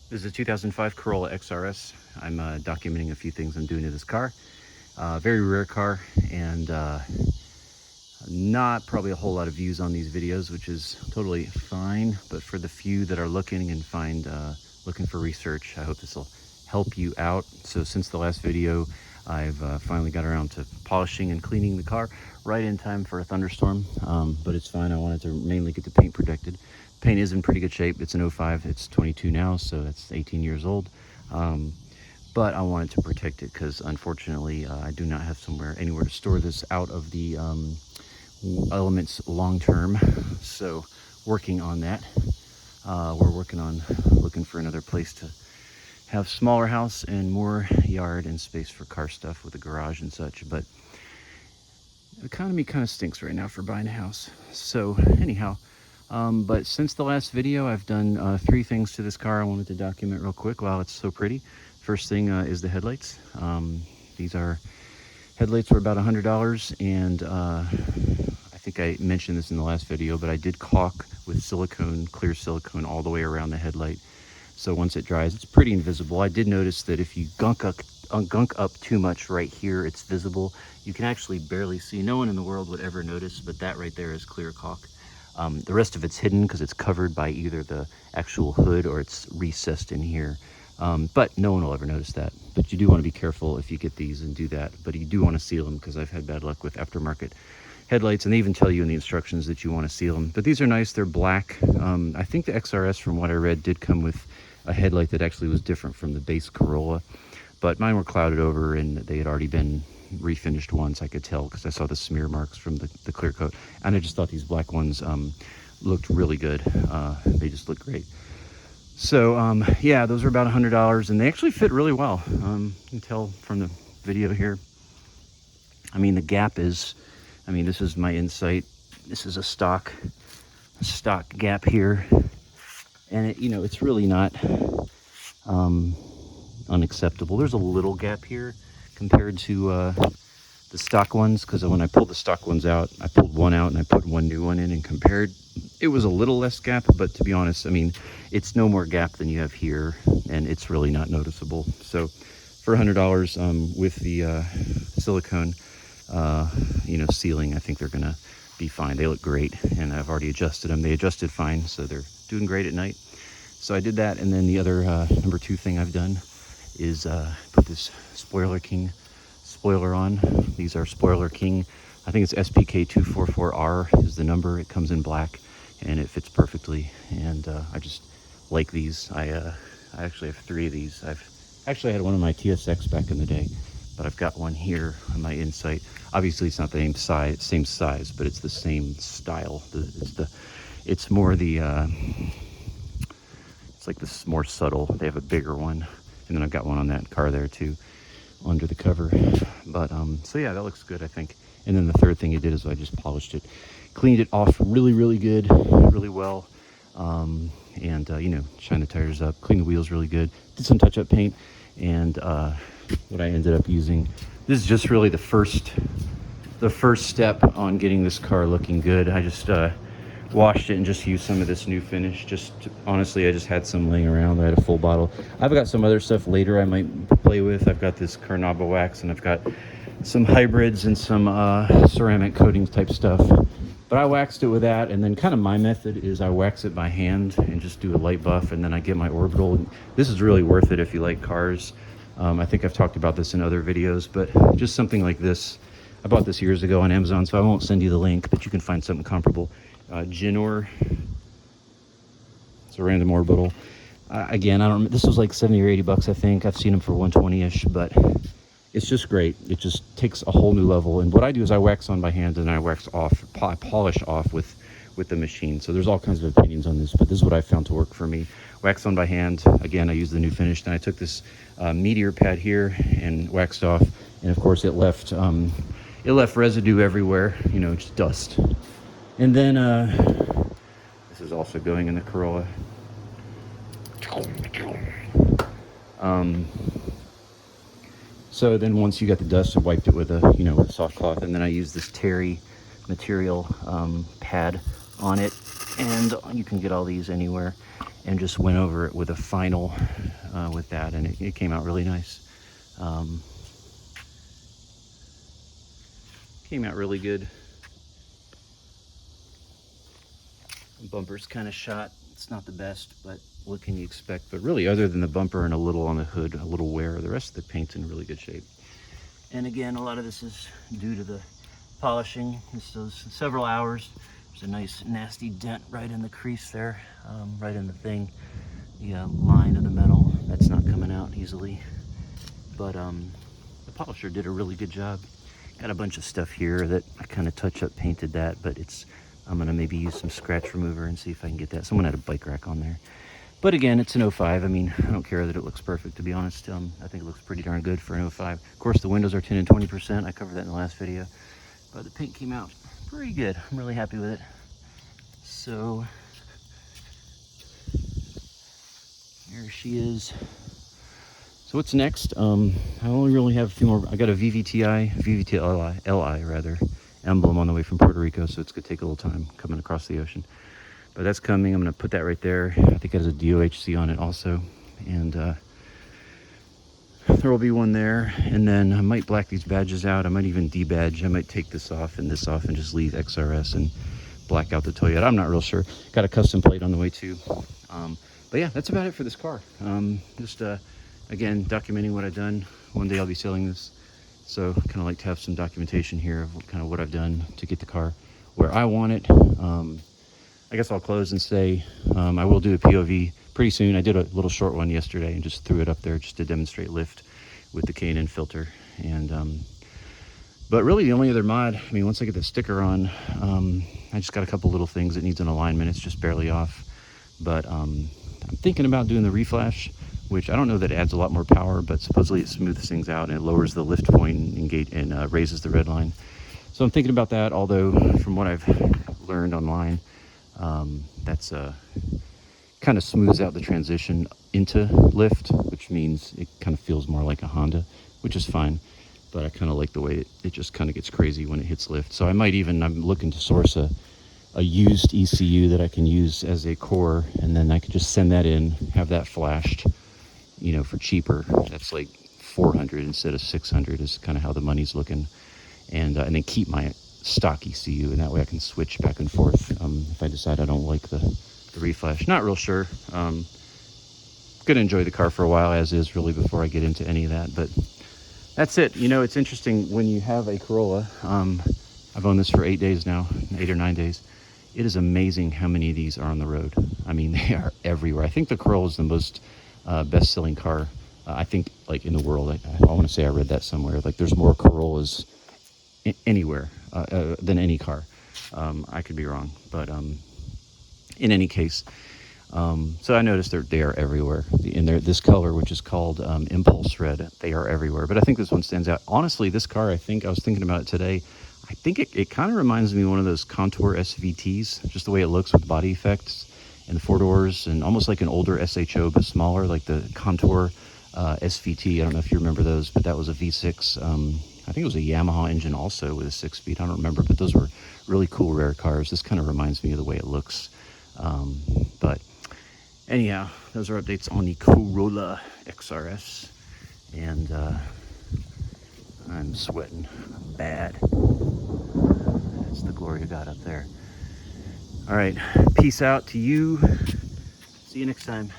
This is a 2005 Corolla XRS. I'm documenting a few things I'm doing to this car. Very rare car, and not probably a whole lot of views on these videos, which is totally fine. But for the few that are looking and looking for research, I hope this will help you out. So since the last video, I've finally got around to polishing and cleaning the car right in time for a thunderstorm. But it's fine. I wanted to mainly get the paint protected. Paint is in pretty good shape. It's an 05. It's 22 now, so that's 18 years old. But I wanted to protect it because unfortunately I do not have anywhere to store this out of the elements long term. So working on that. We're working on looking for another place to have smaller house and more yard and space for car stuff with a garage and such. But the economy kind of stinks right now for buying a house. So anyhow, but since the last video, I've done 3 things to this car I wanted to document real quick while it's so pretty. First thing is the headlights. These headlights were about $100, and I think I mentioned this in the last video, but I did caulk with silicone, clear silicone, all the way around the headlight. So once it dries, it's pretty invisible. I did notice that if you gunk up too much right here, it's visible. You can actually barely see. No one in the world would ever notice, but that right there is clear caulk. The rest of it's hidden because it's covered by either the actual hood or it's recessed in here. But no one will ever notice that. But you do want to be careful if you get these and do that. But you do want to seal them because I've had bad luck with aftermarket headlights, and they even tell you in the instructions that you want to seal them. But these are nice. They're black. I think the XRS, from what I read, did come with a headlight that actually was different from the base Corolla. But mine were clouded over and they had already been refinished once. I could tell because I saw the smear marks from the clear coat. And I just thought these black ones looked really good. They just look great. So yeah, those are about $100, and they actually fit really well. You can tell from the video here. I mean, the gap is, this is my Insight. This is a stock gap here, and it's really not unacceptable. There's a little gap here compared to the stock ones, because when I pulled the stock ones out, I pulled one out and I put one new one in and compared. It was a little less gap, but to be honest, it's no more gap than you have here, and it's really not noticeable. So for $100 with the silicone sealing, I think they're gonna be fine. They look great, and I've already adjusted them. They adjusted fine, so they're doing great at night. So I did that, and then the other number 2 thing I've done is put this Spoiler King spoiler on. These are Spoiler King. I think it's SPK244R is the number. It comes in black, and it fits perfectly. And I just like these. I actually have 3 of these. I've actually had one of my TSX back in the day, but I've got one here on my Insight. Obviously, it's not the same size, but it's the same style. It's more the it's like this more subtle. They have a bigger one, and then I've got one on that car there too, under the cover. But so yeah, that looks good, I think. And then the third thing I did is I just polished it, cleaned it off really good, really well, and shine the tires up, clean the wheels really good, did some touch-up paint. And what I ended up using, this is just really the first step on getting this car looking good. I just washed it and just used some of this new finish. Honestly, I just had some laying around. I had a full bottle. I've got some other stuff later I might play with. I've got this Carnauba wax, and I've got some hybrids and some ceramic coatings type stuff. But I waxed it with that, and then kind of my method is I wax it by hand and just do a light buff, and then I get my orbital. And this is really worth it if you like cars. I think I've talked about this in other videos, but just something like this. I bought this years ago on Amazon, so I won't send you the link, but you can find something comparable. Ginor. It's a random orbital. Again, this was like 70 or 80 bucks, I think. I've seen them for 120-ish, but it's just great. It just takes a whole new level. And what I do is I wax on by hand, and I wax off, polish off with the machine. So there's all kinds of opinions on this, but this is what I found to work for me. Wax on by hand. Again, I use the new finish. Then I took this meteor pad here and waxed off, and of course it left residue everywhere. Just dust. And then this is also going in the Corolla. So then once you got the dust, I wiped it with a soft cloth, and then I used this terry material pad on it, and you can get all these anywhere. and just went over it with a final with that, and it came out really nice. Came out really good. The bumper's kind of shot. It's not the best, but what can you expect? But really, other than the bumper and a little on the hood, a little wear, the rest of the paint's in really good shape. And again, a lot of this is due to the polishing. This does several hours. There's a nice nasty dent right in the crease there, right in the thing, the line of the metal. That's not coming out easily. But the polisher did a really good job. Got a bunch of stuff here that I kind of touch up painted that, but I'm gonna maybe use some scratch remover and see if I can get that. Someone had a bike rack on there. But again, it's an 05. I mean, I don't care that it looks perfect, to be honest. I think it looks pretty darn good for an 05. Of course, the windows are 10 and 20%. I covered that in the last video. But the paint came out pretty good. I'm really happy with it. So, there she is. So what's next? I only really have a few more. I got a VVTLI rather, emblem on the way from Puerto Rico, so it's gonna take a little time coming across the ocean. But that's coming. I'm gonna put that right there. I think it has a DOHC on it also. And there will be one there. And then I might black these badges out. I might even debadge. I might take this off and just leave XRS and black out the Toyota. I'm not real sure. Got a custom plate on the way too. But yeah, that's about it for this car. Again, documenting what I've done. One day I'll be selling this. So kind of like to have some documentation here of kind of what I've done to get the car where I want it. I guess I'll close and say I will do a POV pretty soon. I did a little short one yesterday and just threw it up there just to demonstrate lift with the K&N filter. And but really the only other mod, I mean, once I get the sticker on, I just got a couple little things that needs an alignment. It's just barely off. But I'm thinking about doing the reflash, which I don't know that it adds a lot more power, but supposedly it smooths things out and it lowers the lift point and raises the red line. So I'm thinking about that, although from what I've learned online, that's kind of smooths out the transition into lift, which means it kind of feels more like a Honda, which is fine. But I kind of like the way it just kind of gets crazy when it hits lift. So I might even, I'm looking to source a used ECU that I can use as a core, and then I could just send that in, have that flashed, you know, for cheaper. That's like 400 instead of 600 is kind of how the money's looking. And then keep my stock ECU, and that way I can switch back and forth if I decide I don't like the reflash. Not real sure. Gonna enjoy the car for a while as is, really, before I get into any of that. But that's it. You know, it's interesting when you have a Corolla. I've owned this for 8 days now, 8 or 9 days. It is amazing how many of these are on the road. I mean, they are everywhere. I think the Corolla is the most best-selling car, I think, like, in the world. I want to say I read that somewhere. Like, there's more Corollas anywhere than any car. I could be wrong, but in any case, so I noticed they are everywhere. In this color, which is called Impulse Red, they are everywhere. But I think this one stands out. Honestly, this car, I was thinking about it today. I think it kind of reminds me of one of those Contour SVTs, just the way it looks with body effects and the 4 doors, and almost like an older SHO but smaller, like the Contour SVT. I don't know if you remember those, but that was a V6. I think it was a Yamaha engine also with a 6-speed. I don't remember, but those were really cool, rare cars. This kind of reminds me of the way it looks. But anyhow, those are updates on the Corolla XRS. And I'm sweating bad. That's the glory of God up there. All right, peace out to you. See you next time.